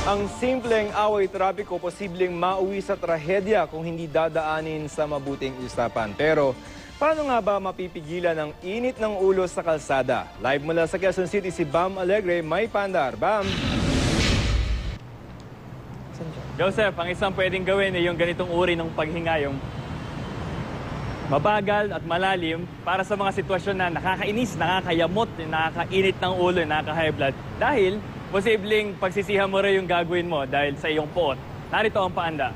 Ang simpleng away trapiko posibleng mauwi sa trahedya kung hindi dadaanin sa mabuting usapan. Pero paano nga ba mapipigilan ang init ng ulo sa kalsada? Live mula sa Quezon City si Bam Alegre, may pandar. Bam! Joseph, ang isang pwedeng gawin ay yung ganitong uri ng paghinga, yung mabagal at malalim para sa mga sitwasyon na nakakainis, nakakayamot, nakakainit ng ulo, nakaka-high blood. Dahil posibleng pagsisihan mo rin yung gagawin mo dahil sa iyong poot. Narito ang paanda.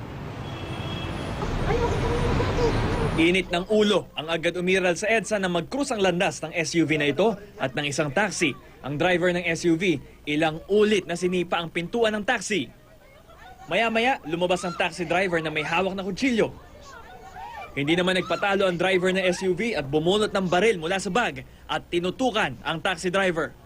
Init ng ulo ang agad umiral sa EDSA na mag-cruise ang landas ng SUV na ito at ng isang taxi. Ang driver ng SUV, ilang ulit na sinipa ang pintuan ng taxi. Maya-maya, lumabas ang taxi driver na may hawak na kutsilyo. Hindi naman nagpatalo ang driver ng SUV at bumunot ng baril mula sa bag at tinutukan ang taxi driver.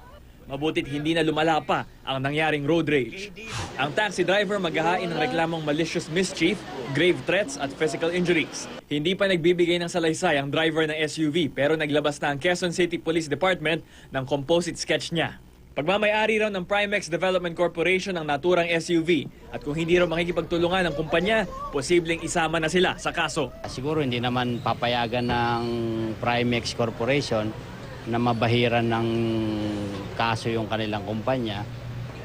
Mabutit hindi na lumala pa ang nangyaring road rage. Ang taxi driver maghahain ng reklamong malicious mischief, grave threats at physical injuries. Hindi pa nagbibigay ng salaysay ang driver ng SUV pero naglabas na ang Quezon City Police Department ng composite sketch niya. Pagmamayari raw ng Primex Development Corporation ang naturang SUV at kung hindi raw makikipagtulungan ng kumpanya, posibleng isama na sila sa kaso. Siguro hindi naman papayagan ng Primex Corporation na mabahiran ng kaso yung kanilang kumpanya.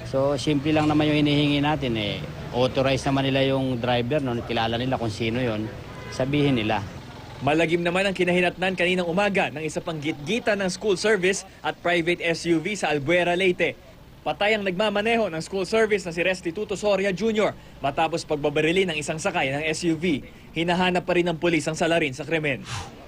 So, simple lang naman yung hinihingi natin eh. Authorize naman nila yung driver, no? Kilala nila kung sino yon, sabihin nila. Malagim naman ang kinahinatnan kaninang umaga ng isa pang gitgita ng school service at private SUV sa Albuera, Leyte. Patay ang nagmamaneho ng school service na si Restituto Soria Jr. matapos pagbabarili ng isang sakay ng SUV. Hinahanap pa rin ng pulis ang salarin sa krimen.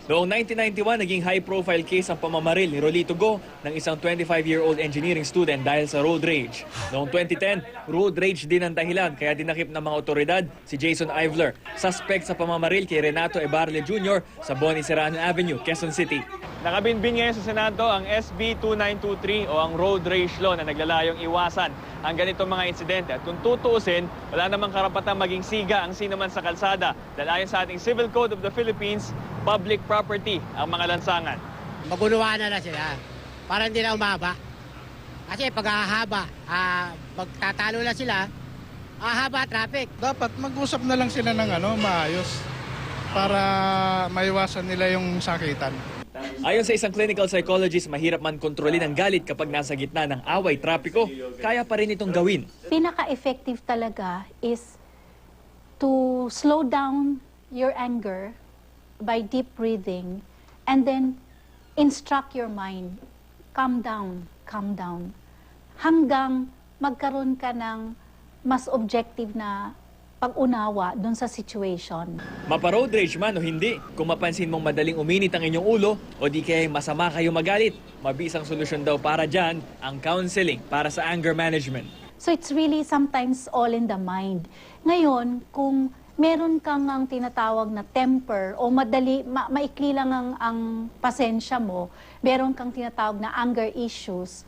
Noong 1991, naging high-profile case ang pamamaril ni Rolito Go ng isang 25-year-old engineering student dahil sa road rage. Noong 2010, road rage din ang dahilan kaya dinakip ng mga otoridad si Jason Ivler, suspect sa pamamaril kay Renato Ebarle Jr. sa Boni Serrano Avenue, Quezon City. Nakabinbin ngayon sa Senado ang SB 2923 o ang road rage law na naglalayong iwasan ang ganitong mga insidente. At kung tutuusin, wala namang karapatang maging siga ang sino man sa kalsada. Dahil ayon sa ating Civil Code of the Philippines, public property ang mga lansangan. Magunuhan na sila para hindi na umaba. Kasi pag hahaba, magtatalo na sila, hahaba traffic. Dapat mag-usap na lang sila ng maayos para maiwasan nila yung sakitan. Ayon sa isang clinical psychologist, mahirap man kontrolin ang galit kapag nasa gitna ng away trapiko, kaya pa rin itong gawin. Pinaka-effective talaga is to slow down your anger by deep breathing and then instruct your mind, calm down, hanggang magkaroon ka ng mas objective na pag-unawa dun sa situation. Mapa-road rage man o hindi, kung mapansin mong madaling uminit ang inyong ulo o di kaya masama kayo magalit, mabisang solusyon daw para dyan ang counseling para sa anger management. So it's really sometimes all in the mind. Ngayon, kung meron kang ang tinatawag na temper o maikli lang ang pasensya mo, meron kang tinatawag na anger issues,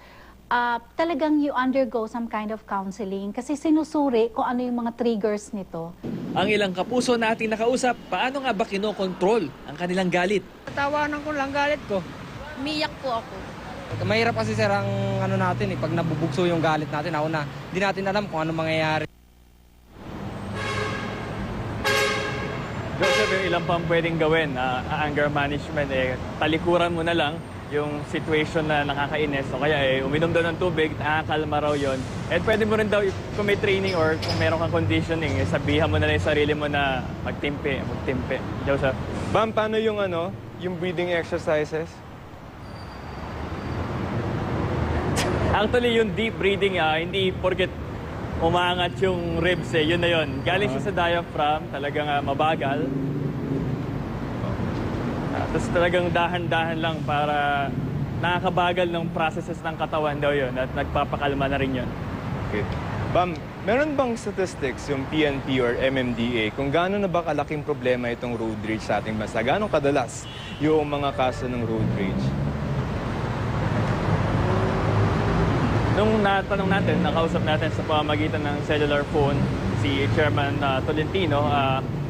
talagang you undergo some kind of counseling kasi sinusuri kung ano yung mga triggers nito. Ang ilang kapuso na ating nakausap, paano nga ba kinokontrol ang kanilang galit? Tawanan ko lang galit ko. Umiyak po ako. Mahirap kasi sir ang natin pag nabubugso yung galit natin, hindi natin alam kung ano mangyayari. Joseph, yung ilang pang pwedeng gawin anger management, talikuran mo na lang yung situation na nakakainis o kaya uminom daw ng tubig, nakakalma raw yun. At pwede mo rin daw kung may training or kung meron kang conditioning, sabihan mo na lang yung sarili mo na magtimpe. Joseph? Bam, paano yung yung breathing exercises? Actually, yung deep breathing, hindi porket umaangat yung ribs, yun na yun. Galing siya sa diaphragm, talagang mabagal. Tapos talagang dahan-dahan lang para nakakabagal ng processes ng katawan daw yun at nagpapakalma na rin yun. Okay. Bam, meron bang statistics yung PNP or MMDA kung gaano na ba kalaking problema itong road rage sa ating bansa? Gaano kadalas yung mga kaso ng road rage? Nung natanong natin, nakausap natin sa pamamagitan ng cellular phone si Chairman Tolentino,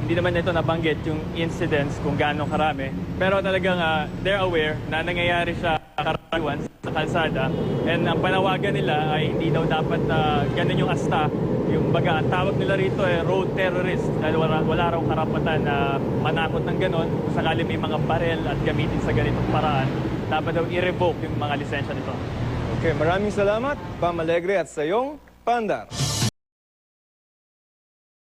hindi naman ito nabanggit yung incidents kung gaano karami. Pero talagang they're aware na nangyayari siya karaniwan sa kalsada. And ang panawagan nila ay hindi daw dapat ganun yung asta. Yung baga, ang tawag nila rito ay road terrorist. Dahil wala raw karapatan na manakot ng ganun. Kung sakali may mga barel at gamitin sa ganitong paraan, dapat daw i-revoke yung mga lisensya nito. Okay, maraming salamat, Pam Alegre, at sa iyong Pandar.